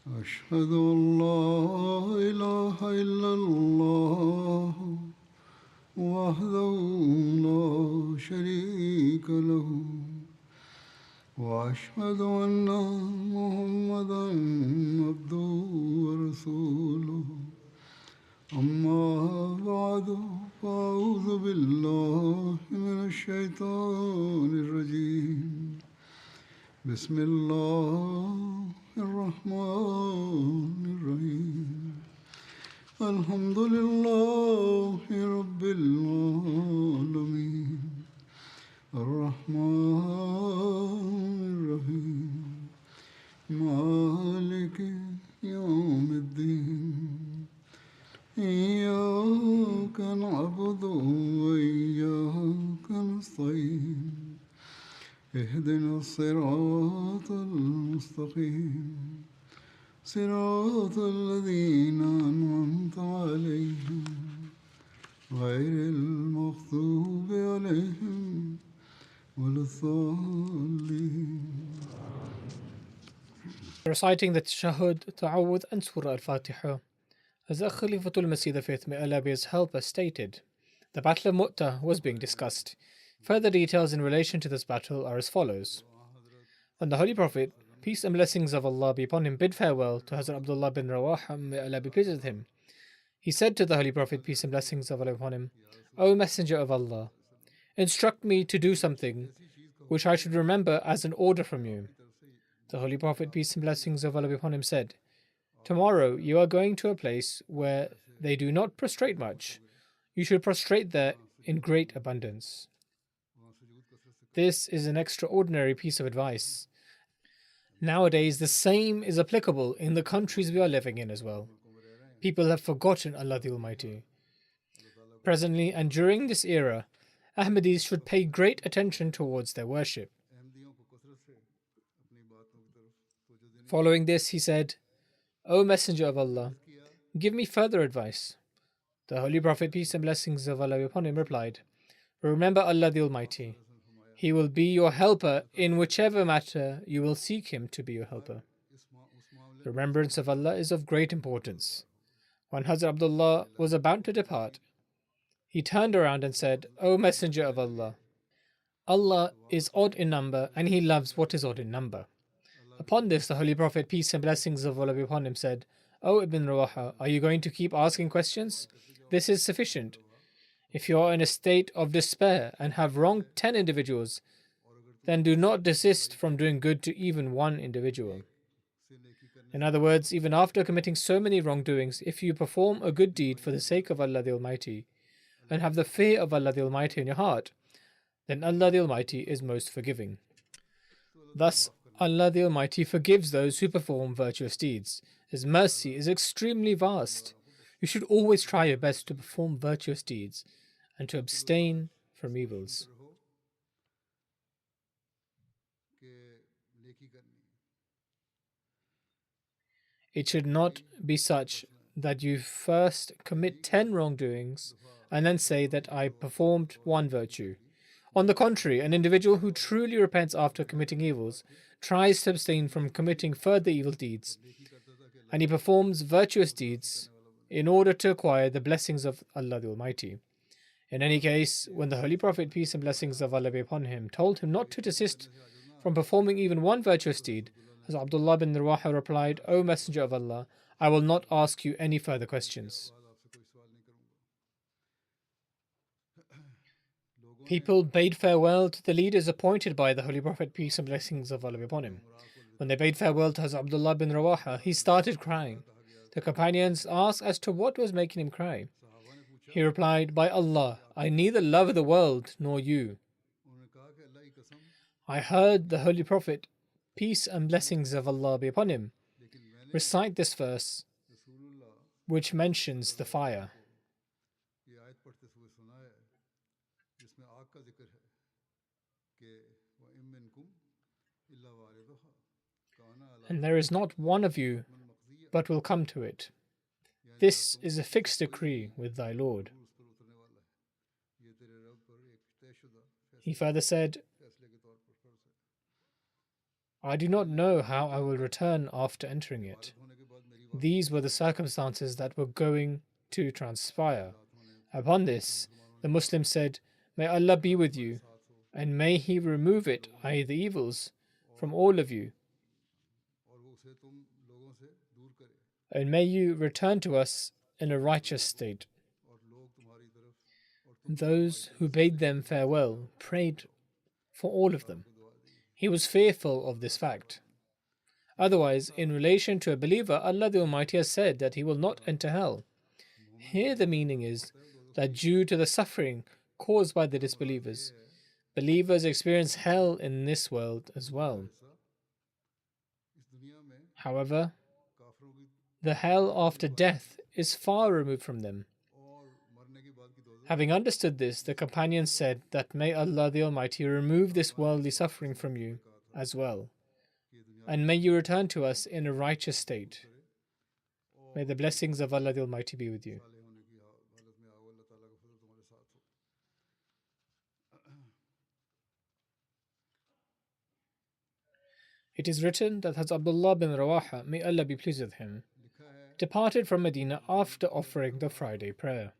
أشهد أن لا إله إلا الله وحده لا شريك له وأشهد أن محمدا عبده ورسوله أما بعد فأعوذ بالله من الشيطان الرجيم بسم الله الرحمن الرحيم الحمد لله رب العالمين الرحمن الرحيم مالك يوم الدين إياك نعبد وإياك نستعين اهدنا الصراط المستقيم صراط الذين أنعمت عليهم غير المغضوب عليهم ولا الضالين. Reciting the Tashahhud, Ta'awudh and Surah Al-Fatiha. As Khalifatul Masih V, may Allah be his helper, stated, the Battle of Mu'tah was being discussed. Further details in relation to this battle are as follows. When the Holy Prophet, peace and blessings of Allah be upon him, bid farewell to Hazrat Abdullah bin Rawaha, may Allah be pleased with him, he said to the Holy Prophet, peace and blessings of Allah upon him, O Messenger of Allah, instruct me to do something which I should remember as an order from you. The Holy Prophet, peace and blessings of Allah be upon him, said, tomorrow you are going to a place where they do not prostrate much. You should prostrate there in great abundance. This is an extraordinary piece of advice. Nowadays, the same is applicable in the countries we are living in as well. People have forgotten Allah the Almighty. Presently and during this era, Ahmadis should pay great attention towards their worship. Following this, he said, O Messenger of Allah, give me further advice. The Holy Prophet, peace and blessings of Allah be upon him, replied, remember Allah the Almighty. He will be your helper in whichever matter you will seek him to be your helper. The remembrance of Allah is of great importance. When Hazrat Abdullah was about to depart, he turned around and said, O Messenger of Allah, Allah is odd in number and he loves what is odd in number. Upon this, the Holy Prophet, peace and blessings of Allah be upon him, said, O Ibn Rawaha, are you going to keep asking questions? This is sufficient. If you are in a state of despair and have wronged 10 individuals, then do not desist from doing good to even one individual. In other words, even after committing so many wrongdoings, if you perform a good deed for the sake of Allah the Almighty and have the fear of Allah the Almighty in your heart, then Allah the Almighty is most forgiving. Thus, Allah the Almighty forgives those who perform virtuous deeds. His mercy is extremely vast. You should always try your best to perform virtuous deeds and to abstain from evils. It should not be such that you first commit 10 wrongdoings and then say that I performed one virtue. On the contrary, an individual who truly repents after committing evils tries to abstain from committing further evil deeds, and he performs virtuous deeds in order to acquire the blessings of Allah the Almighty. In any case, when the Holy Prophet, peace and blessings of Allah be upon him, told him not to desist from performing even one virtuous deed, as Abdullah bin Rawaha replied, O Messenger of Allah, I will not ask you any further questions. People bade farewell to the leaders appointed by the Holy Prophet, peace and blessings of Allah be upon him. When they bade farewell to Hazrat Abdullah bin Rawaha, he started crying. The companions asked as to what was making him cry. He replied, by Allah, I neither love the world nor you. I heard the Holy Prophet, peace and blessings of Allah be upon him, recite this verse, which mentions the fire. And there is not one of you but will come to it. This is a fixed decree with thy Lord. He further said, I do not know how I will return after entering it. these were the circumstances that were going to transpire. Upon this, the Muslims said, "May Allah be with you, and may He remove it, i.e., the evils, from all of you, and may you return to us in a righteous state." Those who bade them farewell prayed for all of them. He was fearful of this fact. Otherwise, in relation to a believer, Allah the Almighty has said that he will not enter hell. Here the meaning is that due to the suffering caused by the disbelievers, believers experience hell in this world as well. However, the hell after death is far removed from them. Having understood this, the companions said that may Allah the Almighty remove this worldly suffering from you as well, and may you return to us in a righteous state. May the blessings of Allah the Almighty be with you. It is written that Hazrat Abdullah bin Rawaha, may Allah be pleased with him, departed from Medina after offering the Friday prayer.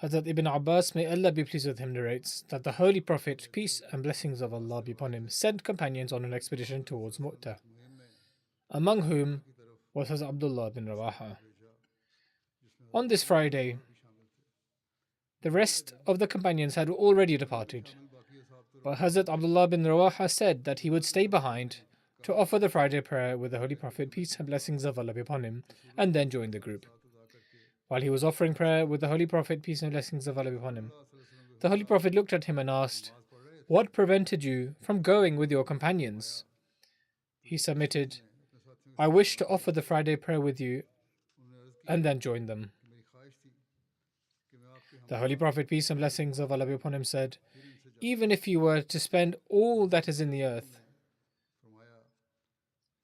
Hazrat Ibn Abbas, may Allah be pleased with him, narrates that the Holy Prophet, peace and blessings of Allah be upon him, sent companions on an expedition towards Mu'tah, among whom was Hazrat Abdullah bin Rawaha. On this Friday, the rest of the companions had already departed, but Hazrat Abdullah bin Rawaha said that he would stay behind to offer the Friday prayer with the Holy Prophet, peace and blessings of Allah be upon him, and then join the group. While he was offering prayer with the Holy Prophet, peace and blessings of Allah be upon him, the Holy Prophet looked at him and asked, "What prevented you from going with your companions?" He submitted, "I wish to offer the Friday prayer with you and then join them." The Holy Prophet, peace and blessings of Allah be upon him, said, "Even if you were to spend all that is in the earth,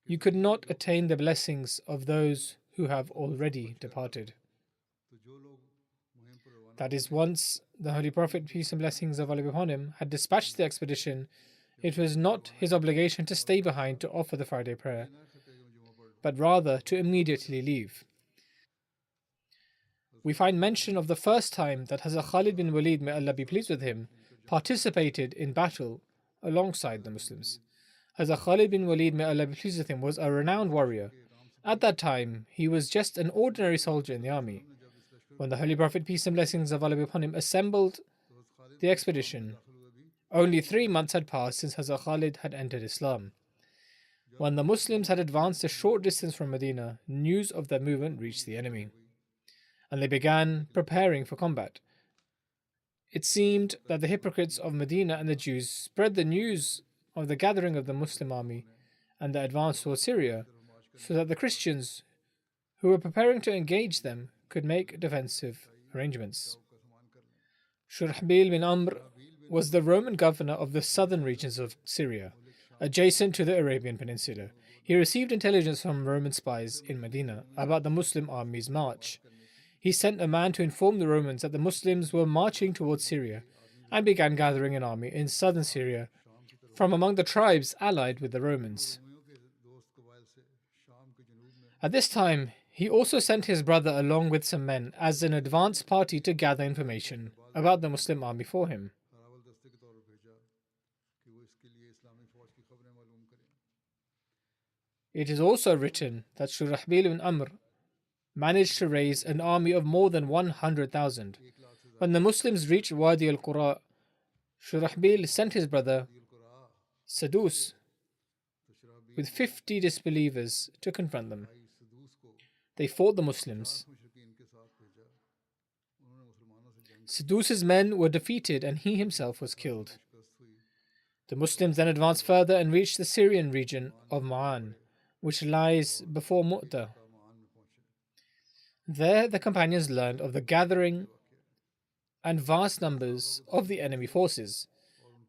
you could not attain the blessings of those who have already departed." That is, once the Holy Prophet, peace and blessings of Allah be upon him, had dispatched the expedition, it was not his obligation to stay behind to offer the Friday prayer, but rather to immediately leave. We find mention of the first time that Hazrat Khalid bin Walid, may Allah be pleased with him, participated in battle alongside the Muslims. Hazrat Khalid bin Walid, may Allah be pleased with him, was a renowned warrior. At that time, he was just an ordinary soldier in the army. When the Holy Prophet, peace and blessings of Allah be upon him, assembled the expedition, only 3 months had passed since Hazrat Khalid had entered Islam. When the Muslims had advanced a short distance from Medina, news of their movement reached the enemy, and they began preparing for combat. It seemed that the hypocrites of Medina and the Jews spread the news of the gathering of the Muslim army and the advance towards Syria, so that the Christians who were preparing to engage them could make defensive arrangements. Shurahbil bin Amr was the Roman governor of the southern regions of Syria, adjacent to the Arabian Peninsula. He received intelligence from Roman spies in Medina about the Muslim army's march. He sent a man to inform the Romans that the Muslims were marching towards Syria and began gathering an army in southern Syria from among the tribes allied with the Romans. At this time, he also sent his brother along with some men as an advance party to gather information about the Muslim army for him. It is also written that Shurahbil bin Amr managed to raise an army of more than 100,000. When the Muslims reached Wadi al-Qura, Shurahbil sent his brother Sadus with 50 disbelievers to confront them. They fought the Muslims. Sadus's men were defeated and he himself was killed. The Muslims then advanced further and reached the Syrian region of Ma'an, which lies before Mu'tah. There the companions learned of the gathering and vast numbers of the enemy forces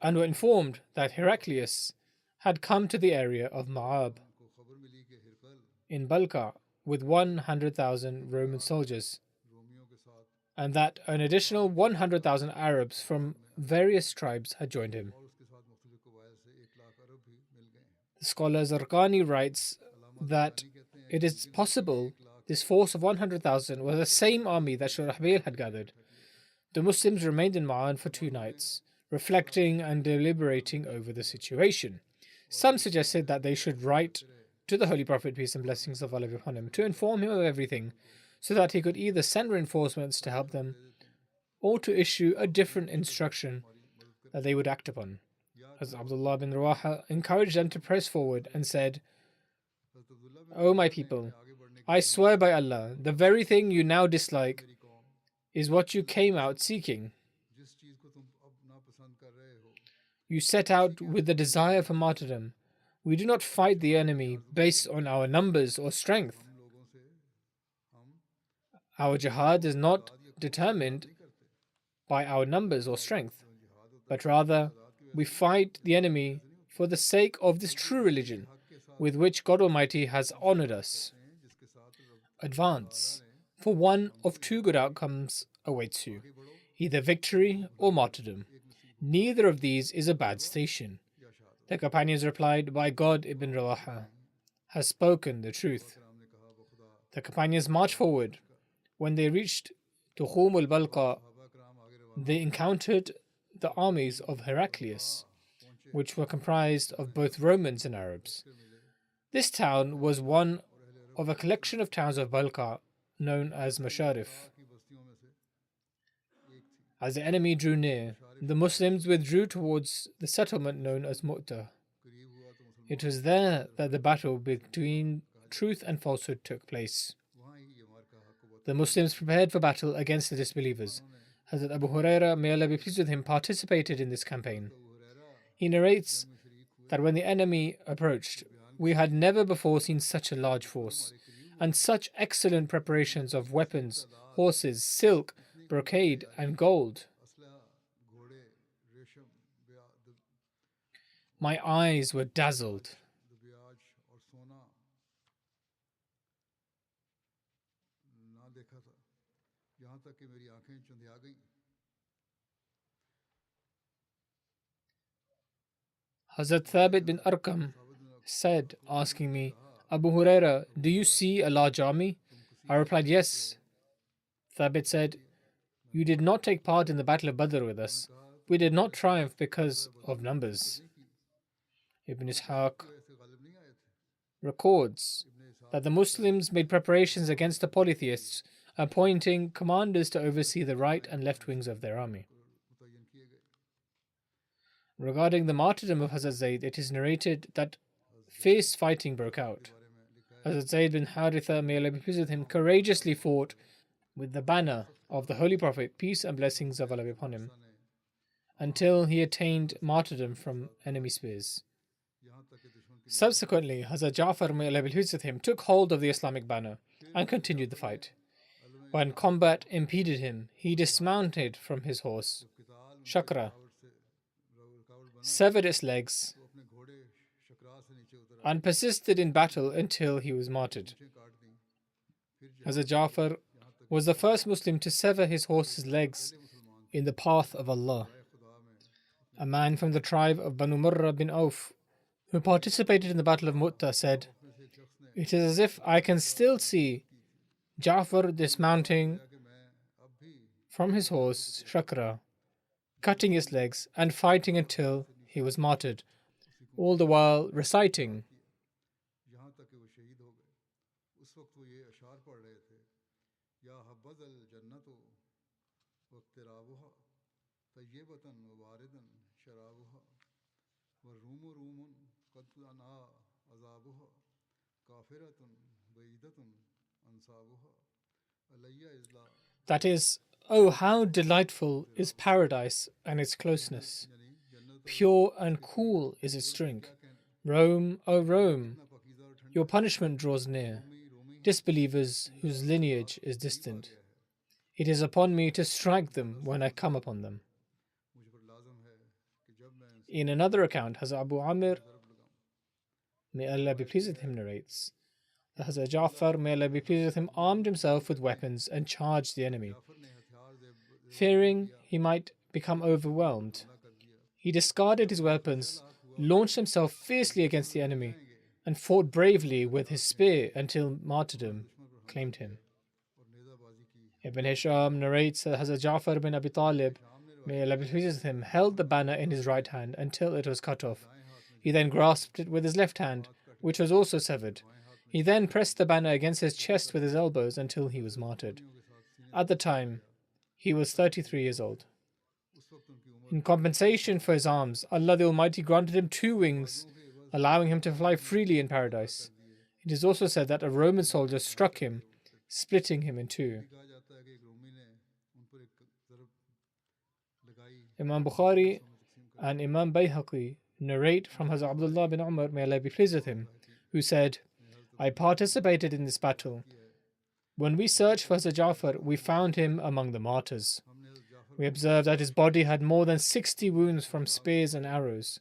and were informed that Heraclius had come to the area of Ma'ab in Balqa with 100,000 Roman soldiers, and that an additional 100,000 Arabs from various tribes had joined him. The scholar Zarqani writes that it is possible this force of 100,000 was the same army that Shurahbil had gathered. The Muslims remained in Ma'an for 2 nights, reflecting and deliberating over the situation. Some suggested that they should write to the Holy Prophet, peace and blessings of Allah be upon him, to inform him of everything, so that he could either send reinforcements to help them or to issue a different instruction that they would act upon. As Abdullah bin Rawaha encouraged them to press forward and said, "O my people, I swear by Allah, the very thing you now dislike is what you came out seeking. You set out with the desire for martyrdom. We do not fight the enemy based on our numbers or strength. Our jihad is not determined by our numbers or strength, but rather we fight the enemy for the sake of this true religion with which God Almighty has honored us. Advance, for one of 2 good outcomes awaits you, either victory or martyrdom. Neither of these is a bad station." The companions replied, "By God, Ibn Rawaha has spoken the truth." The companions marched forward. When they reached Tukhum al-Balqa, they encountered the armies of Heraclius, which were comprised of both Romans and Arabs. This town was one of a collection of towns of Balqa known as Masharif. As the enemy drew near, the Muslims withdrew towards the settlement known as Mu'tah. It was there that the battle between truth and falsehood took place. The Muslims prepared for battle against the disbelievers. Hazrat Abu Huraira, may Allah be pleased with him, participated in this campaign. He narrates that when the enemy approached, we had never before seen such a large force and such excellent preparations of weapons, horses, silk, brocade, and gold. My eyes were dazzled. Hazrat Thabit bin Arqam said, asking me, "Abu Huraira, do you see a large army?" I replied, "Yes." Thabit said, "You did not take part in the battle of Badr with us. We did not triumph because of numbers." Ibn Ishaq records that the Muslims made preparations against the polytheists, appointing commanders to oversee the right and left wings of their army. Regarding the martyrdom of Hazrat Zayd, it is narrated that fierce fighting broke out. Hazrat Zayd bin Haritha, may Allah be pleased with him, courageously fought with the banner of the Holy Prophet, peace and blessings of Allah be upon him, until he attained martyrdom from enemy spears. Subsequently, Hazrat Ja'far, may Allah be pleased with him, took hold of the Islamic banner and continued the fight. When combat impeded him, he dismounted from his horse, Shakra, severed its legs, and persisted in battle until he was martyred. Hazrat Ja'far was the first Muslim to sever his horse's legs in the path of Allah. A man from the tribe of Banu Murrah bin Auf, who participated in the Battle of Mu'tah, said, "It is as if I can still see Ja'far dismounting from his horse, Shakra, cutting his legs and fighting until he was martyred, all the while reciting, 'That is, oh, how delightful is paradise and its closeness. Pure and cool is its drink. Rome, O Rome, your punishment draws near. Disbelievers whose lineage is distant. It is upon me to strike them when I come upon them.'" In another account, Hazrat Abu Amir, may Allah be pleased with him, narrates that Hazrat Ja'far, may Allah be pleased with him, armed himself with weapons and charged the enemy. Fearing he might become overwhelmed, he discarded his weapons launched himself fiercely against the enemy and fought bravely with his spear until martyrdom claimed him. Ibn Hisham narrates that Hazrat Ja'far bin Abi Talib, may Allah be pleased with him, held the banner in his right hand until it was cut off. He then grasped it with his left hand, which was also severed. He then pressed the banner against his chest with his elbows until he was martyred. At the time, he was 33 years old. In compensation for his arms, Allah the Almighty granted him 2 wings, allowing him to fly freely in paradise. It is also said that a Roman soldier struck him, splitting him in 2. Imam Bukhari and Imam Bayhaqi narrate from Hazrat Abdullah bin Umar, may Allah be pleased with him, who said, I participated in this battle. When we searched for Hazrat Ja'far, we found him among the martyrs. We observed that his body had more than 60 wounds from spears and arrows.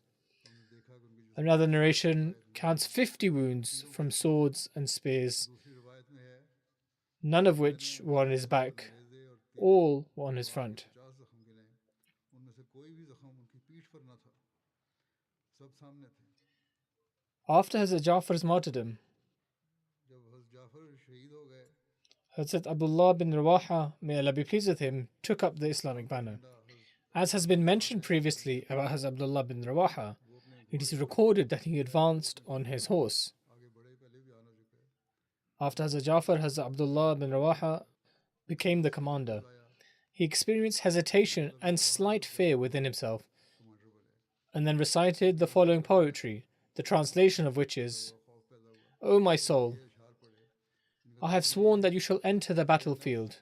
Another narration counts 50 wounds from swords and spears, none of which were on his back, all were on his front. After Hazrat Ja'far's martyrdom, Hazrat Abdullah bin Rawaha, may Allah be pleased with him, took up the Islamic banner. As has been mentioned previously about Hazrat Abdullah bin Rawaha, it is recorded that he advanced on his horse. After Hazrat Ja'far, Hazrat Abdullah bin Rawaha became the commander. He experienced hesitation and slight fear within himself, and then recited the following poetry, the translation of which is, O my soul, I have sworn that you shall enter the battlefield,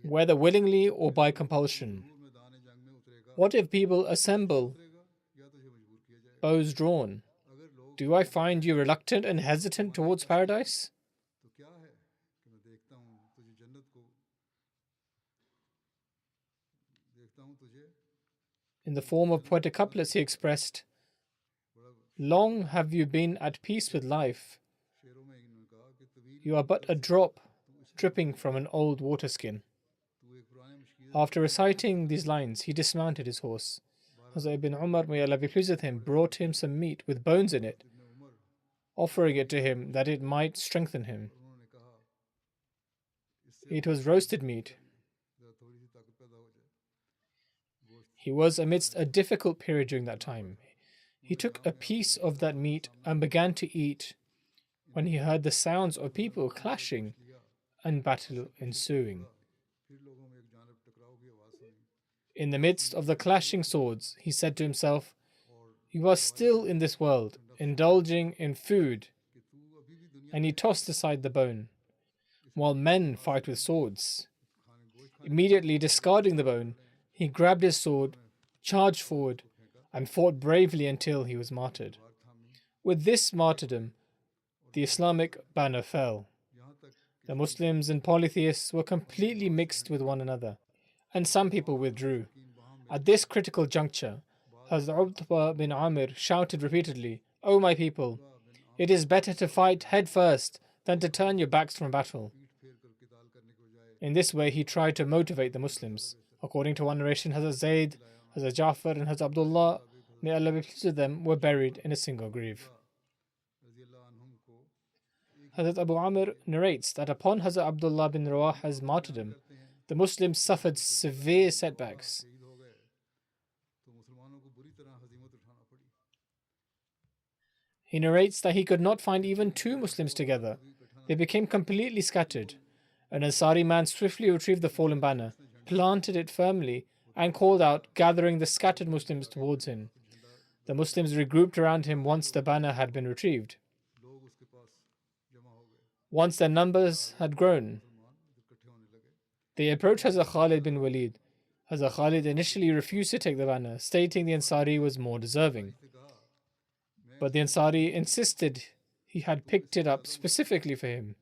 whether willingly or by compulsion. What if people assemble, bows drawn? Do I find you reluctant and hesitant towards paradise? In the form of poetic couplets, he expressed, long have you been at peace with life. You are but a drop dripping from an old water skin. After reciting these lines, he dismounted his horse. Hazrat Ibn Umar, may Allah be pleased with him, brought him some meat with bones in it, offering it to him that it might strengthen him. It was roasted meat. He was amidst a difficult period during that time. He took a piece of that meat and began to eat when he heard the sounds of people clashing and battle ensuing. In the midst of the clashing swords, he said to himself, you are still in this world, indulging in food, and he tossed aside the bone, while men fight with swords. Immediately discarding the bone, he grabbed his sword, charged forward, and fought bravely until he was martyred. With this martyrdom, the Islamic banner fell. The Muslims and polytheists were completely mixed with one another, and some people withdrew. At this critical juncture, Hazrat Utbah bin Amir shouted repeatedly, O my people, it is better to fight head first than to turn your backs from battle. In this way, he tried to motivate the Muslims. According to one narration, Hazrat Zayd, Hazrat Ja'far, and Hazrat Abdullah, may Allah be pleased with them, were buried in a single grave. Hazrat Abu Amr narrates that upon Hazrat Abdullah bin Rawaha's martyrdom, the Muslims suffered severe setbacks. He narrates that he could not find even 2 Muslims together. They became completely scattered. An Ansari man swiftly retrieved the fallen banner, planted it firmly, and called out, gathering the scattered Muslims towards him. The Muslims regrouped around him once the banner had been retrieved. Once their numbers had grown, they approached Hazrat Khalid bin Walid. Hazrat Khalid initially refused to take the banner, stating the Ansari was more deserving. But the Ansari insisted he had picked it up specifically for him.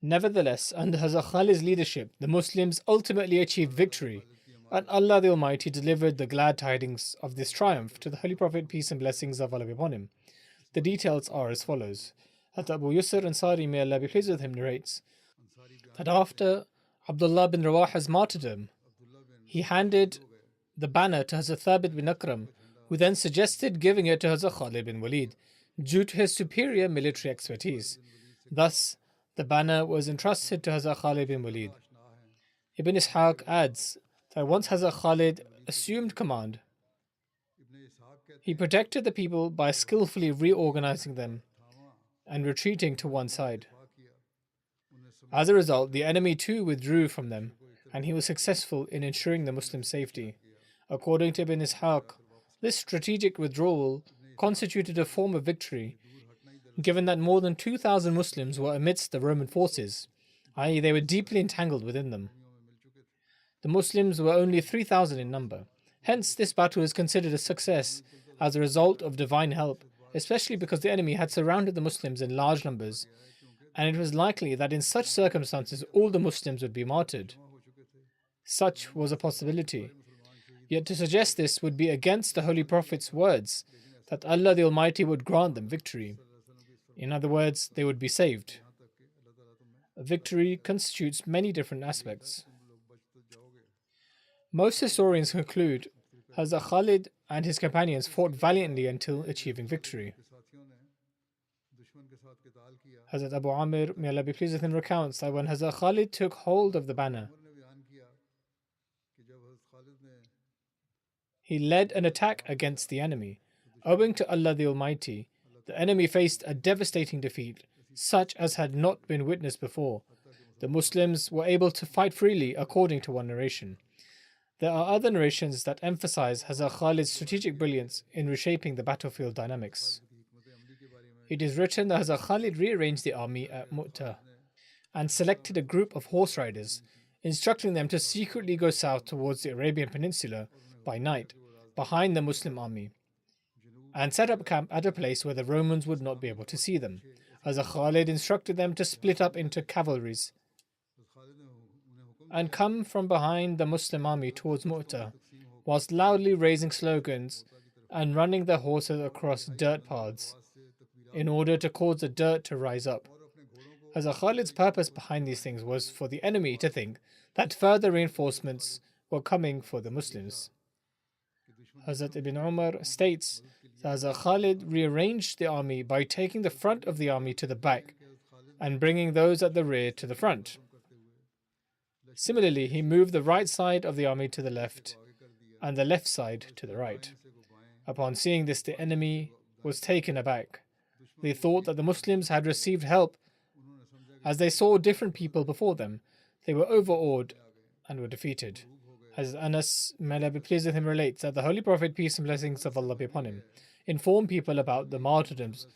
Nevertheless, under Hazrat Khalid's leadership, the Muslims ultimately achieved victory, and Allah the Almighty delivered the glad tidings of this triumph to the Holy Prophet, peace and blessings of Allah be upon him. The details are as follows. Hazrat Abu Yusr Ansari, may Allah be pleased with him, narrates that after Abdullah bin Rawaha's martyrdom, he handed the banner to Hazrat Thabit bin Akram, who then suggested giving it to Hazrat Khalid bin Walid due to his superior military expertise. Thus, the banner was entrusted to Hazrat Khalid bin Walid. Ibn Ishaq adds that once Hazrat Khalid assumed command, he protected the people by skillfully reorganizing them and retreating to one side. As a result, the enemy too withdrew from them, and he was successful in ensuring the Muslim safety. According to Ibn Ishaq, this strategic withdrawal constituted a form of victory, given that more than 2,000 Muslims were amidst the Roman forces, i.e., they were deeply entangled within them. The Muslims were only 3,000 in number. Hence, this battle is considered a success as a result of divine help, especially because the enemy had surrounded the Muslims in large numbers, and it was likely that in such circumstances all the Muslims would be martyred. Such was a possibility. Yet to suggest this would be against the Holy Prophet's words that Allah the Almighty would grant them victory. In other words, they would be saved. A victory constitutes many different aspects. Most historians conclude Hazrat Khalid and his companions fought valiantly until achieving victory. Hazrat Abu Amir, may Allah be pleased with him, recounts that when Hazrat Khalid took hold of the banner, he led an attack against the enemy. Owing to Allah the Almighty, the enemy faced a devastating defeat, such as had not been witnessed before. The Muslims were able to fight freely, according to one narration. There are other narrations that emphasize Hazrat Khalid's strategic brilliance in reshaping the battlefield dynamics. It is written that Hazrat Khalid rearranged the army at Mu'tah and selected a group of horse riders, instructing them to secretly go south towards the Arabian Peninsula by night, behind the Muslim army, and set up camp at a place where the Romans would not be able to see them. Hazrat Khalid instructed them to split up into cavalries and come from behind the Muslim army towards Mu'tah, whilst loudly raising slogans and running their horses across dirt paths in order to cause the dirt to rise up. Hazrat Khalid's purpose behind these things was for the enemy to think that further reinforcements were coming for the Muslims. Hazrat Ibn Umar states that Hazrat Khalid rearranged the army by taking the front of the army to the back and bringing those at the rear to the front. Similarly, he moved the right side of the army to the left and the left side to the right. Upon seeing this, the enemy was taken aback. They thought that the Muslims had received help. As they saw different people before them, they were overawed and were defeated. As Anas, may Allah be pleased with him, relates that the Holy Prophet, peace and blessings of Allah be upon him, informed people about the martyrdoms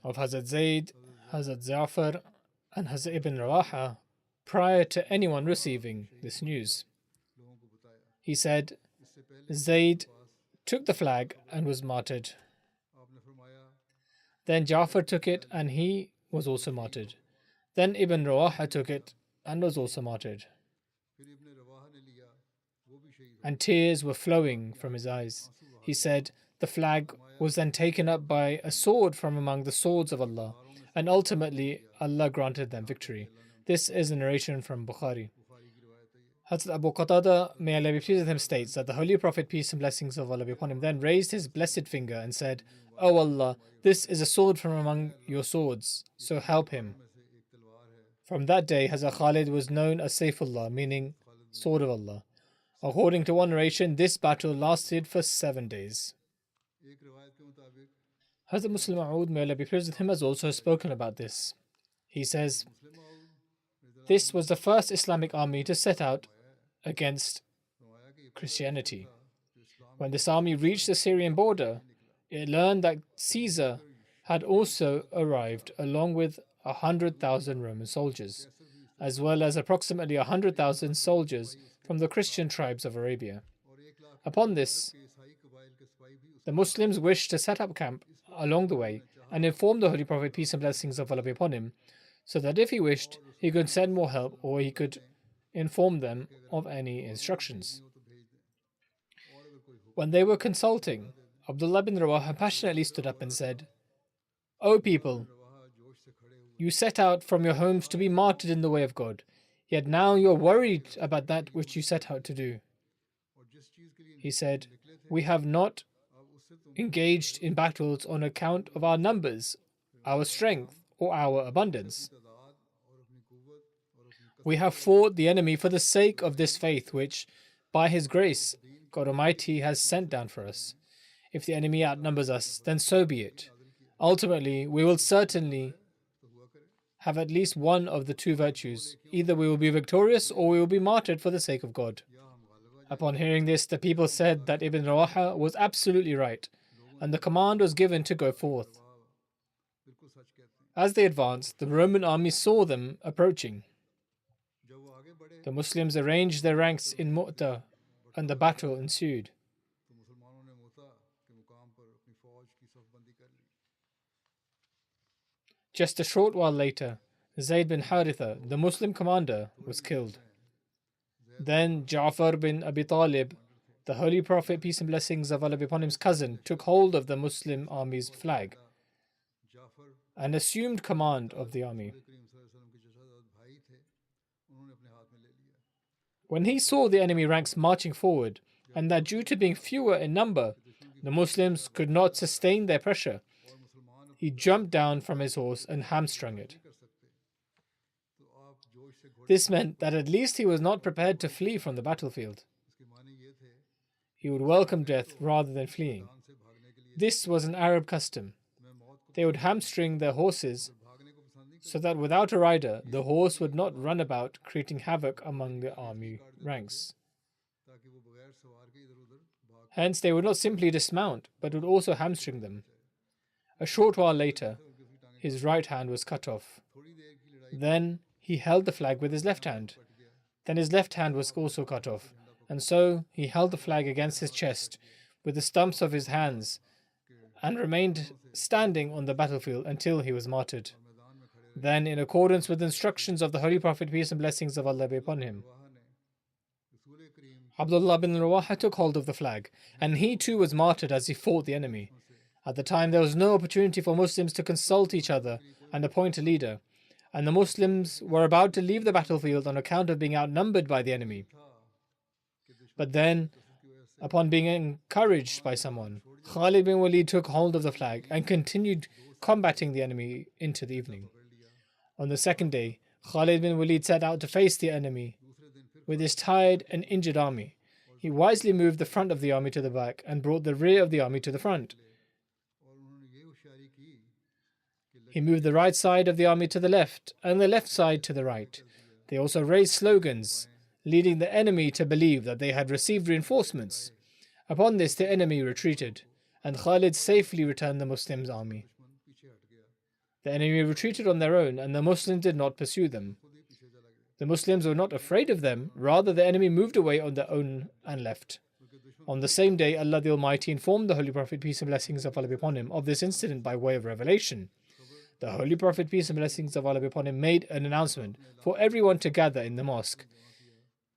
of Hazrat Zayd, Hazrat Ja'far, and Hazrat Ibn Rawaha prior to anyone receiving this news. He said, Zayd took the flag and was martyred. Then Ja'far took it and he was also martyred. Then Ibn Rawaha took it and was also martyred. And tears were flowing from his eyes. He said, the flag was then taken up by a sword from among the swords of Allah, and ultimately Allah granted them victory. This is a narration from Bukhari. Hazrat Abu Qatada, may Allah be pleased with him, states that the Holy Prophet, peace and blessings of Allah be upon him, then raised his blessed finger and said, O Allah, this is a sword from among your swords, so help him. From that day, Hazrat Khalid was known as Saifullah, meaning sword of Allah. According to one narration, this battle lasted for 7 days. Hazrat Muslim Ma'ud, may Allah be pleased with him, has also spoken about this. He says, this was the first Islamic army to set out against Christianity. When this army reached the Syrian border, it learned that Caesar had also arrived along with 100,000 Roman soldiers, as well as approximately 100,000 soldiers from the Christian tribes of Arabia. Upon this, the Muslims wished to set up camp along the way and inform the Holy Prophet, peace and blessings of Allah be upon him, so that if he wished, he could send more help or he could inform them of any instructions. When they were consulting, Abdullah bin Rawaha passionately stood up and said, O people, you set out from your homes to be martyred in the way of God. Yet now you're worried about that which you set out to do. He said, we have not engaged in battles on account of our numbers, our strength, or our abundance. We have fought the enemy for the sake of this faith which, by His grace, God Almighty has sent down for us. If the enemy outnumbers us, then so be it. Ultimately, we will certainly have at least one of the two virtues. Either we will be victorious or we will be martyred for the sake of God. Upon hearing this, the people said that Ibn Rawaha was absolutely right, and the command was given to go forth. As they advanced, the Roman army saw them approaching. The Muslims arranged their ranks in Mu'tah, and the battle ensued. Just a short while later, Zayd bin Haritha, the Muslim commander, was killed. Then Ja'far bin Abi Talib, the Holy Prophet, peace and blessings of Allah be upon him's cousin, took hold of the Muslim army's flag and assumed command of the army. When he saw the enemy ranks marching forward, and that due to being fewer in number, the Muslims could not sustain their pressure, he jumped down from his horse and hamstrung it. This meant that at least he was not prepared to flee from the battlefield. He would welcome death rather than fleeing. This was an Arab custom. They would hamstring their horses so that without a rider, the horse would not run about creating havoc among the army ranks. Hence, they would not simply dismount, but would also hamstring them. A short while later, his right hand was cut off. Then he held the flag with his left hand. Then his left hand was also cut off, and so he held the flag against his chest with the stumps of his hands and remained standing on the battlefield until he was martyred. Then, in accordance with the instructions of the Holy Prophet, peace and blessings of Allah be upon him, Abdullah bin Rawaha took hold of the flag, and he too was martyred as he fought the enemy. At the time, there was no opportunity for Muslims to consult each other and appoint a leader, and the Muslims were about to leave the battlefield on account of being outnumbered by the enemy. But then, upon being encouraged by someone, Khalid bin Walid took hold of the flag and continued combating the enemy into the evening. On the second day, Khalid bin Walid set out to face the enemy with his tired and injured army. He wisely moved the front of the army to the back and brought the rear of the army to the front. He moved the right side of the army to the left and the left side to the right. They also raised slogans, leading the enemy to believe that they had received reinforcements. Upon this, the enemy retreated, and Khalid safely returned the Muslims' army. The enemy retreated on their own, and the Muslims did not pursue them. The Muslims were not afraid of them, rather the enemy moved away on their own and left. On the same day, Allah the Almighty informed the Holy Prophet, peace and blessings of Allah be upon him, of this incident by way of revelation. The Holy Prophet, peace and blessings of Allah be upon him, made an announcement for everyone to gather in the mosque.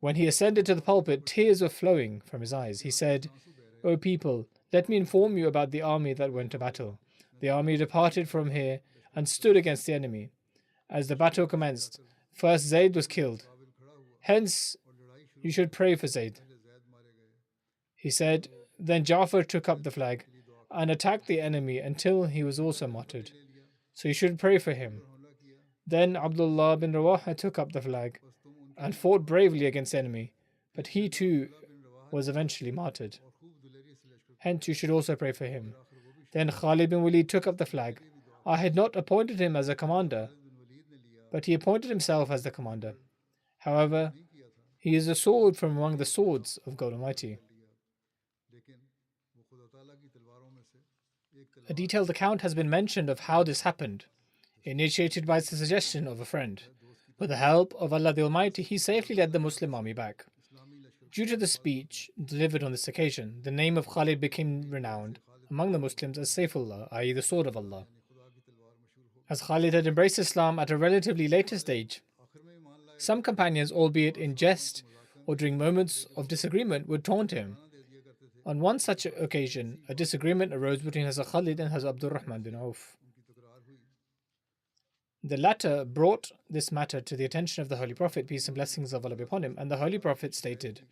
When he ascended to the pulpit, tears were flowing from his eyes. He said, O people, let me inform you about the army that went to battle. The army departed from here and stood against the enemy. As the battle commenced, first Zayd was killed. Hence, you should pray for Zayd. He said, then Ja'far took up the flag and attacked the enemy until he was also martyred. So you should pray for him. Then Abdullah bin Rawaha took up the flag and fought bravely against the enemy, but he too was eventually martyred. Hence you should also pray for him. Then Khalid bin Walid took up the flag. I had not appointed him as a commander, but he appointed himself as the commander. However, he is a sword from among the swords of God Almighty. A detailed account has been mentioned of how this happened, initiated by the suggestion of a friend. With the help of Allah the Almighty, he safely led the Muslim army back. Due to the speech delivered on this occasion, the name of Khalid became renowned among the Muslims as Saifullah, i.e. the sword of Allah. As Khalid had embraced Islam at a relatively later stage, some companions, albeit in jest or during moments of disagreement, would taunt him. On one such occasion, a disagreement arose between Hazrat Khalid and Hazrat Abdul Rahman bin Auf. The latter brought this matter to the attention of the Holy Prophet, peace and blessings of Allah be upon him, and the Holy Prophet stated,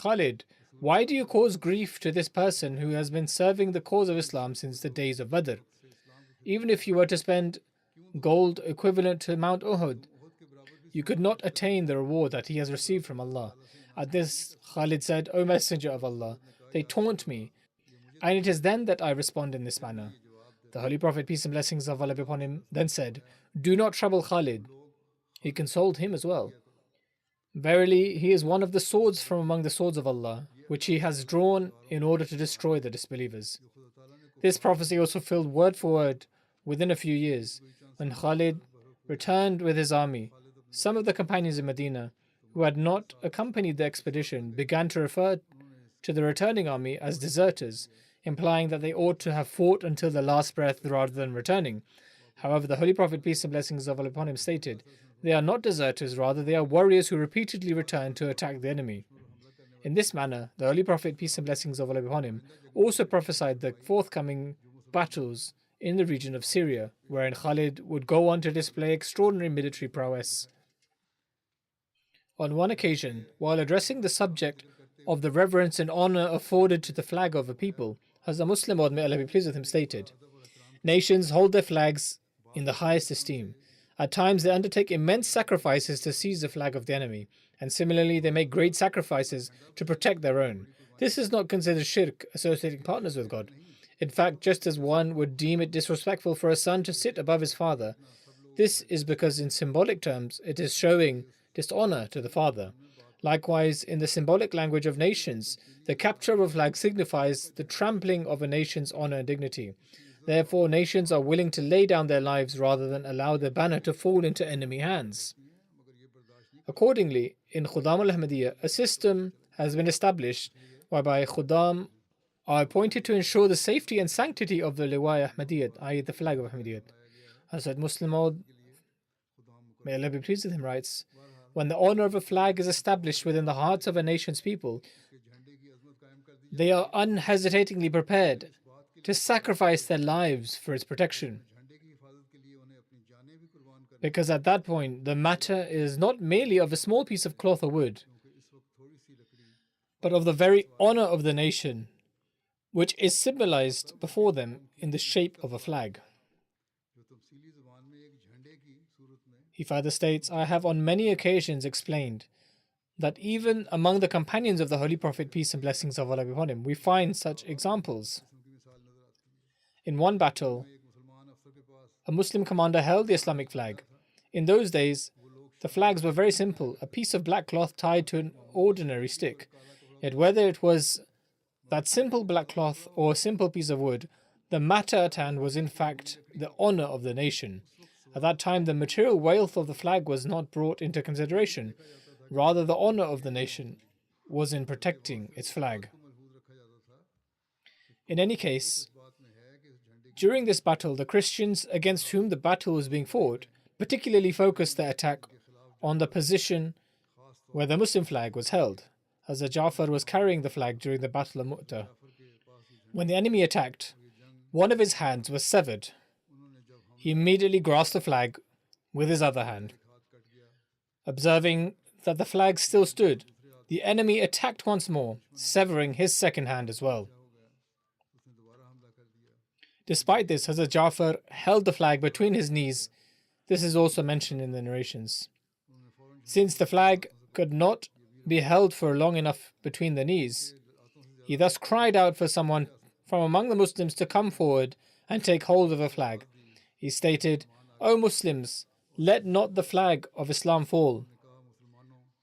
Khalid, why do you cause grief to this person who has been serving the cause of Islam since the days of Badr? Even if you were to spend gold equivalent to Mount Uhud, you could not attain the reward that he has received from Allah. At this, Khalid said, O Messenger of Allah, they taunt me, and it is then that I respond in this manner. The Holy Prophet, peace and blessings of Allah be upon him, then said, Do not trouble Khalid. He consoled him as well. Verily, he is one of the swords from among the swords of Allah, which he has drawn in order to destroy the disbelievers. This prophecy also filled word for word within a few years. When Khalid returned with his army, some of the companions in Medina who had not accompanied the expedition began to refer to the returning army as deserters, implying that they ought to have fought until the last breath rather than returning. However, the Holy Prophet, peace and blessings of Allah upon him, stated, They are not deserters, rather they are warriors who repeatedly return to attack the enemy. In this manner, the Holy Prophet, peace and blessings of Allah upon him, also prophesied the forthcoming battles in the region of Syria, wherein Khalid would go on to display extraordinary military prowess. On one occasion, while addressing the subject of the reverence and honor afforded to the flag of a people, Hazrat Muslim Maud, may Allah be pleased with him, stated, Nations hold their flags in the highest esteem. At times they undertake immense sacrifices to seize the flag of the enemy, and similarly they make great sacrifices to protect their own. This is not considered shirk, associating partners with God. In fact, just as one would deem it disrespectful for a son to sit above his father, this is because in symbolic terms it is showing dishonor to the father. Likewise, in the symbolic language of nations, the capture of a flag signifies the trampling of a nation's honor and dignity. Therefore, nations are willing to lay down their lives rather than allow their banner to fall into enemy hands. Accordingly, in Khudam al-Ahmadiyya, a system has been established whereby Khudam are appointed to ensure the safety and sanctity of the Liwa Ahmadiyyat, i.e. the flag of Ahmadiyyat. Hazrat Muslim Maud, may Allah be pleased with him, writes, When the honor of a flag is established within the hearts of a nation's people, they are unhesitatingly prepared to sacrifice their lives for its protection. Because at that point, the matter is not merely of a small piece of cloth or wood, but of the very honor of the nation, which is symbolized before them in the shape of a flag. He further states, I have on many occasions explained that even among the companions of the Holy Prophet, peace and blessings of Allah be upon him, we find such examples. In one battle, a Muslim commander held the Islamic flag. In those days, the flags were very simple, a piece of black cloth tied to an ordinary stick. Yet whether it was that simple black cloth or a simple piece of wood, the matter at hand was in fact the honor of the nation. At that time, the material wealth of the flag was not brought into consideration. Rather, the honor of the nation was in protecting its flag. In any case, during this battle, the Christians against whom the battle was being fought particularly focused their attack on the position where the Muslim flag was held. Hazrat Ja'far was carrying the flag during the Battle of Mu'tah. When the enemy attacked, one of his hands was severed. He immediately grasped the flag with his other hand. Observing that the flag still stood, the enemy attacked once more, severing his second hand as well. Despite this, Hazrat Ja'far held the flag between his knees. This is also mentioned in the narrations. Since the flag could not be held for long enough between the knees, he thus cried out for someone from among the Muslims to come forward and take hold of the flag. He stated, O Muslims, let not the flag of Islam fall.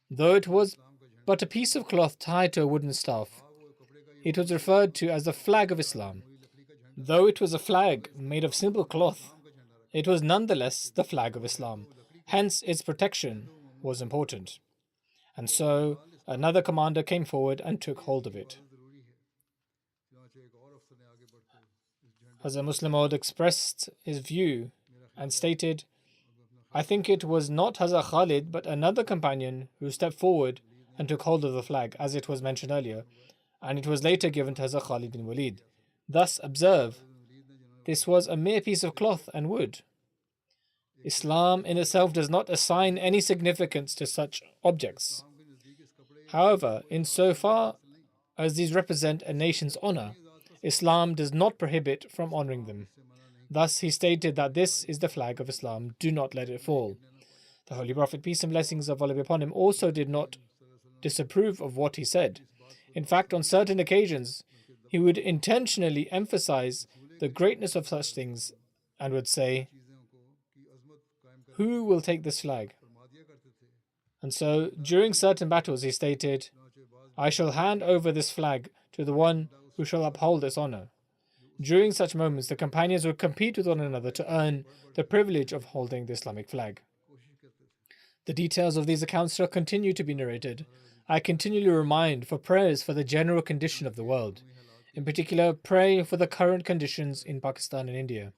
Though it was but a piece of cloth tied to a wooden staff, it was referred to as the flag of Islam. Though it was a flag made of simple cloth, it was nonetheless the flag of Islam. Hence, its protection was important. And so, another commander came forward and took hold of it. Hazrat Muslim Maud expressed his view and stated, I think it was not Hazrat Khalid but another companion who stepped forward and took hold of the flag, as it was mentioned earlier, and it was later given to Hazrat Khalid bin Walid. Thus, observe, this was a mere piece of cloth and wood. Islam in itself does not assign any significance to such objects. However, insofar as these represent a nation's honor, Islam does not prohibit from honoring them. Thus, he stated that this is the flag of Islam, do not let it fall. The Holy Prophet, peace and blessings of Allah be upon him, also did not disapprove of what he said. In fact, on certain occasions, he would intentionally emphasize the greatness of such things and would say, "Who will take this flag?" And so, during certain battles, he stated, "I shall hand over this flag to the one who shall uphold its honor." During such moments, the companions would compete with one another to earn the privilege of holding the Islamic flag. The details of these accounts shall continue to be narrated. I continually remind for prayers for the general condition of the world. In particular, pray for the current conditions in Pakistan and India.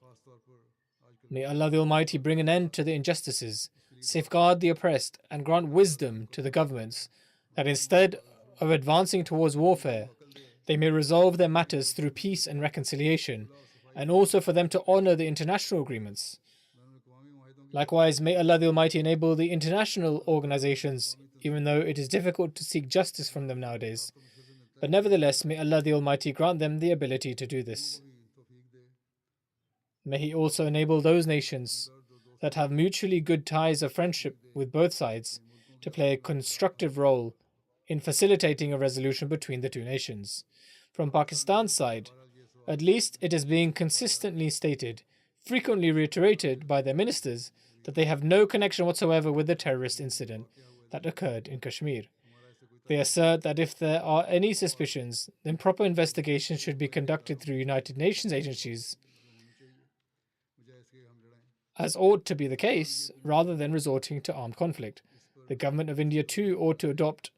May Allah the Almighty bring an end to the injustices, safeguard the oppressed, and grant wisdom to the governments that instead of advancing towards warfare, they may resolve their matters through peace and reconciliation, and also for them to honor the international agreements. Likewise, may Allah the Almighty enable the international organizations, even though it is difficult to seek justice from them nowadays. But nevertheless, may Allah the Almighty grant them the ability to do this. May He also enable those nations that have mutually good ties of friendship with both sides to play a constructive role in facilitating a resolution between the two nations. From Pakistan's side, at least it is being consistently stated, frequently reiterated by their ministers, that they have no connection whatsoever with the terrorist incident that occurred in Kashmir. They assert that if there are any suspicions, then proper investigations should be conducted through United Nations agencies, as ought to be the case, rather than resorting to armed conflict. The government of India too ought to adopt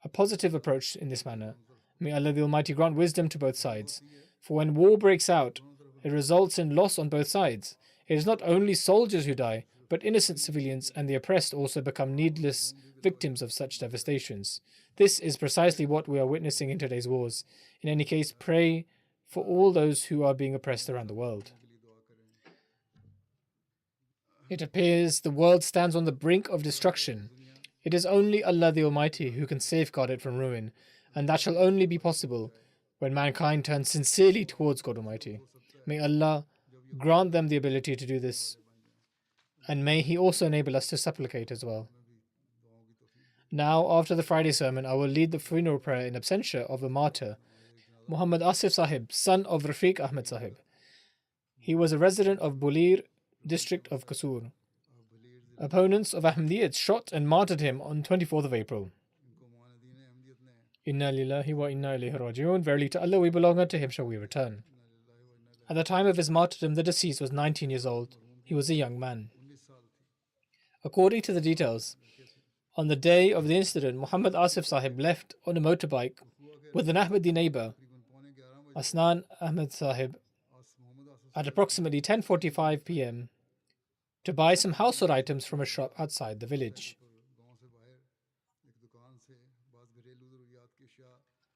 a positive approach in this manner. May Allah the Almighty grant wisdom to both sides. For when war breaks out, it results in loss on both sides. It is not only soldiers who die, but innocent civilians and the oppressed also become needless victims of such devastations. This is precisely what we are witnessing in today's wars. In any case, pray for all those who are being oppressed around the world. It appears the world stands on the brink of destruction. It is only Allah the Almighty who can safeguard it from ruin, and that shall only be possible when mankind turns sincerely towards God Almighty. May Allah grant them the ability to do this, and may He also enable us to supplicate as well. Now, after the Friday sermon, I will lead the funeral prayer in absentia of the martyr, Muhammad Asif Sahib, son of Rafiq Ahmed Sahib. He was a resident of Bulir, district of Kasur. Opponents of Ahmadiyyat shot and martyred him on 24th of April. Inna lillahi wa inna ilayhi raji'un. Verily to Allah we belong, and to Him shall we return. At the time of his martyrdom, the deceased was 19 years old. He was a young man. According to the details, on the day of the incident, Muhammad Asif Sahib left on a motorbike with an Ahmadi neighbor, Asnan Ahmed Sahib, at approximately 10:45 p.m. to buy some household items from a shop outside the village.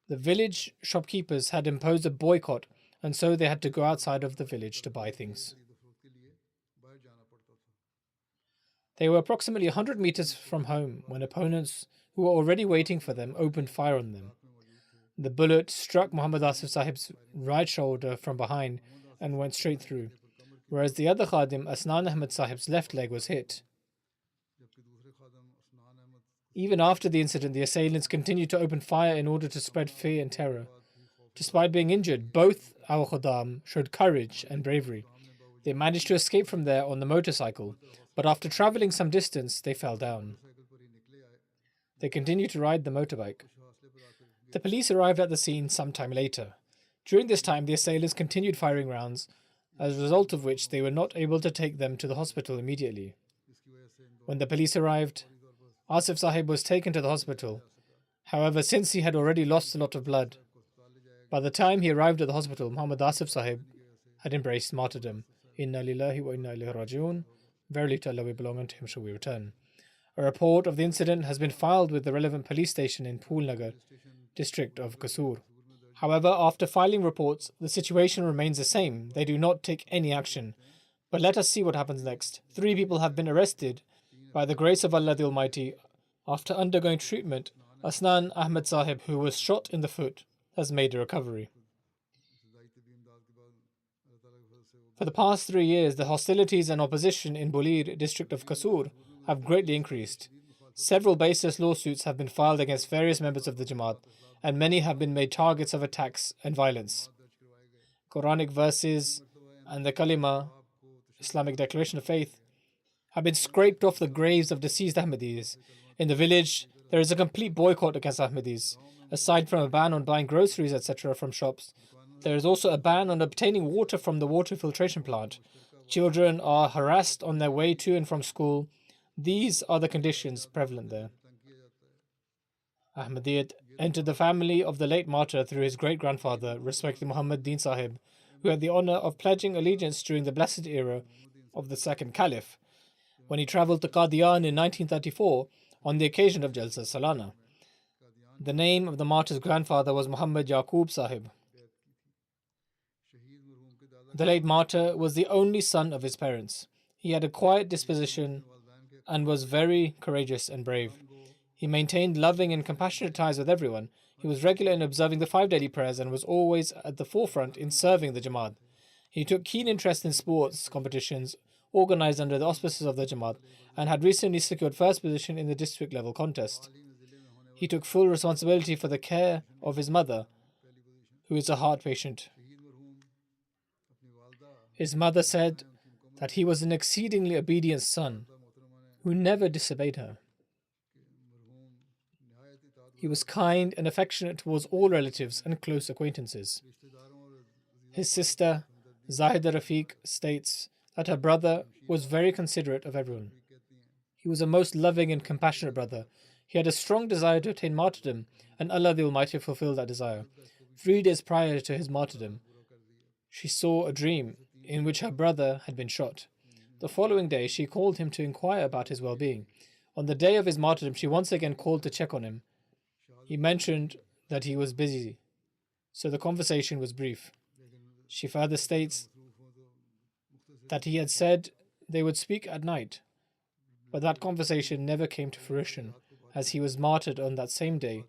The village shopkeepers had imposed a boycott, and so they had to go outside of the village to buy things. They were approximately 100 meters from home when opponents who were already waiting for them opened fire on them. The bullet struck Muhammad Asif Sahib's right shoulder from behind and went straight through, whereas the other Khadim, Asnan Ahmed Sahib's left leg, was hit. Even after the incident, the assailants continued to open fire in order to spread fear and terror. Despite being injured, both our Khaddam showed courage and bravery. They managed to escape from there on the motorcycle, but after traveling some distance, they fell down. They continued to ride the motorbike. The police arrived at the scene some time later. During this time, the assailants continued firing rounds, as a result of which they were not able to take them to the hospital immediately. When the police arrived, Asif Sahib was taken to the hospital. However, since he had already lost a lot of blood, by the time he arrived at the hospital, Muhammad Asif Sahib had embraced martyrdom. Inna lillahi wa inna ilayhi raji'un. Verily to Allah we belong, and to Him shall we return. A report of the incident has been filed with the relevant police station in Poolnagar, district of Kasur. However, after filing reports, the situation remains the same. They do not take any action. But let us see what happens next. 3 people have been arrested by the grace of Allah the Almighty after undergoing treatment. Asnan Ahmed Sahib, who was shot in the foot, has made a recovery. For the past 3 years, the hostilities and opposition in Bulir district of Kasur have greatly increased. Several baseless lawsuits have been filed against various members of the Jamaat, and many have been made targets of attacks and violence. Quranic verses and the Kalima, Islamic declaration of faith, have been scraped off the graves of deceased Ahmadis. In the village, there is a complete boycott against Ahmadis. Aside from a ban on buying groceries, etc., from shops, there is also a ban on obtaining water from the water filtration plant. Children are harassed on their way to and from school. These are the conditions prevalent there. Ahmadiyyat entered the family of the late martyr through his great-grandfather, respected Muhammad Din Sahib, who had the honor of pledging allegiance during the blessed era of the second caliph, when he traveled to Qadian in 1934 on the occasion of Jalsa Salana. The name of the martyr's grandfather was Muhammad Yaqub Sahib. The late martyr was the only son of his parents. He had a quiet disposition and was very courageous and brave. He maintained loving and compassionate ties with everyone. He was regular in observing the 5 daily prayers and was always at the forefront in serving the Jamaat. He took keen interest in sports competitions organized under the auspices of the Jamaat and had recently secured first position in the district level contest. He took full responsibility for the care of his mother, who is a heart patient. His mother said that he was an exceedingly obedient son who never disobeyed her. He was kind and affectionate towards all relatives and close acquaintances. His sister, Zahida Rafiq, states that her brother was very considerate of everyone. He was a most loving and compassionate brother. He had a strong desire to attain martyrdom, and Allah the Almighty fulfilled that desire. 3 days prior to his martyrdom, she saw a dream in which her brother had been shot. The following day, she called him to inquire about his well-being. On the day of his martyrdom, she once again called to check on him. He mentioned that he was busy, so the conversation was brief. She further states that he had said they would speak at night, but that conversation never came to fruition, as he was martyred on that same day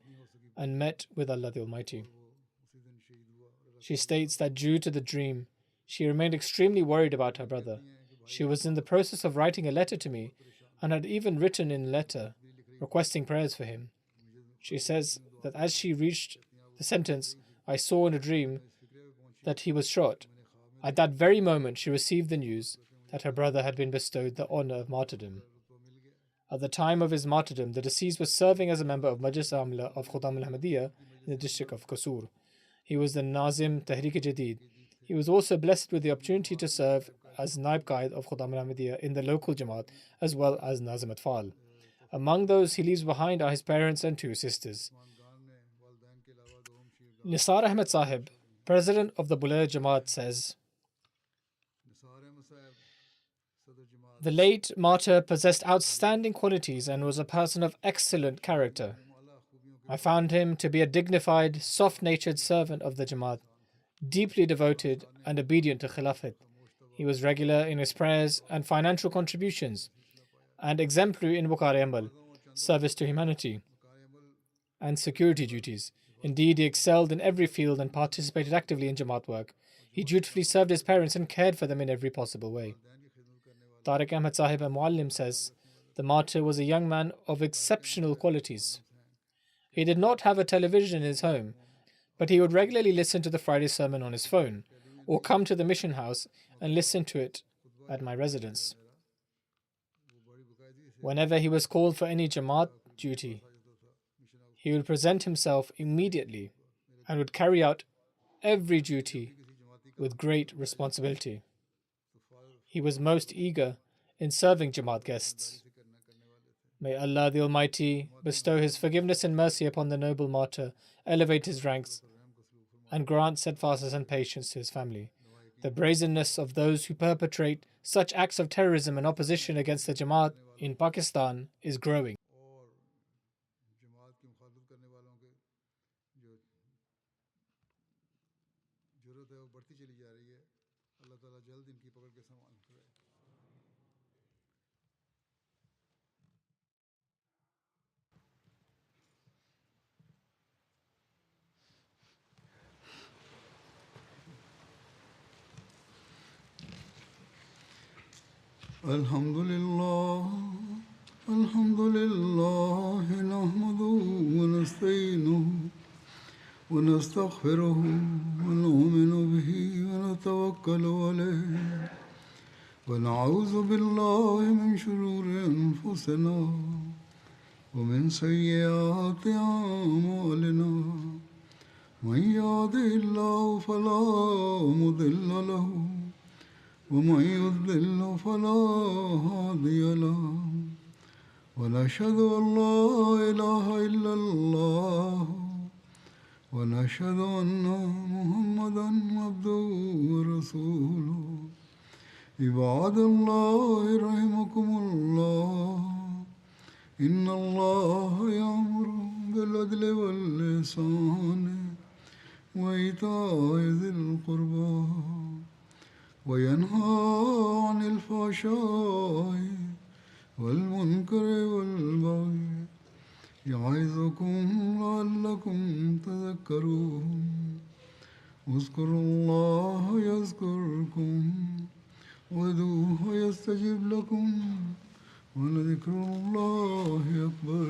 and met with Allah the Almighty. She states that due to the dream, she remained extremely worried about her brother. She was in the process of writing a letter to me and had even written in a letter requesting prayers for him. She says that as she reached the sentence, I saw in a dream that he was shot. At that very moment, she received the news that her brother had been bestowed the honor of martyrdom. At the time of his martyrdom, the deceased was serving as a member of Majlis Amla of Khuddam al-Ahmadiyya in the district of Kasur. He was the Nazim Tehrik-e-Jadid. He was also blessed with the opportunity to serve as Naib Qaid of Khuddam al-Ahmadiyya in the local Jamaat, as well as Nazim Atfal. Among those he leaves behind are his parents and 2 sisters. Nisar Ahmed Sahib, president of the Bulir Jamaat, says, the late martyr possessed outstanding qualities and was a person of excellent character. I found him to be a dignified, soft-natured servant of the Jamaat, deeply devoted and obedient to Khilafat. He was regular in his prayers and financial contributions, and exemplary in Waqar Amal, service to humanity, and security duties. Indeed, he excelled in every field and participated actively in Jamaat work. He dutifully served his parents and cared for them in every possible way. Tariq Ahmed Sahib al-Muallim says, the martyr was a young man of exceptional qualities. He did not have a television in his home, but he would regularly listen to the Friday sermon on his phone, or come to the mission house and listen to it at my residence. Whenever he was called for any Jamaat duty, he would present himself immediately and would carry out every duty with great responsibility. He was most eager in serving Jamaat guests. May Allah the Almighty bestow His forgiveness and mercy upon the noble martyr, elevate his ranks, and grant steadfastness and patience to his family. The brazenness of those who perpetrate such acts of terrorism and opposition against the Jamaat in Pakistan is growing. अल्लाह ताला जल्द इनकी पकड़ के संभाल करे. الحمد لله نحمده ونستعينه ونستغفره ونؤمن به ونتوكل عليه ونعوذ بالله من شرور أنفسنا ومن سيئات أعمالنا من يهده الله فلا مضل له ومن يضلل فلا هادي له ونشهد أن لا إله إلا الله ونشهد أن محمدا عبده ورسوله عباد الله رحمكم الله إن الله يأمر بالعدل والإحسان وإيتاء ذي القربى وينهى عن الفحشاء والمنكر والبغي يعظكم لعلكم تذكرون اذكروا الله يذكركم وادعوه يستجب لكم ولذكر الله أكبر.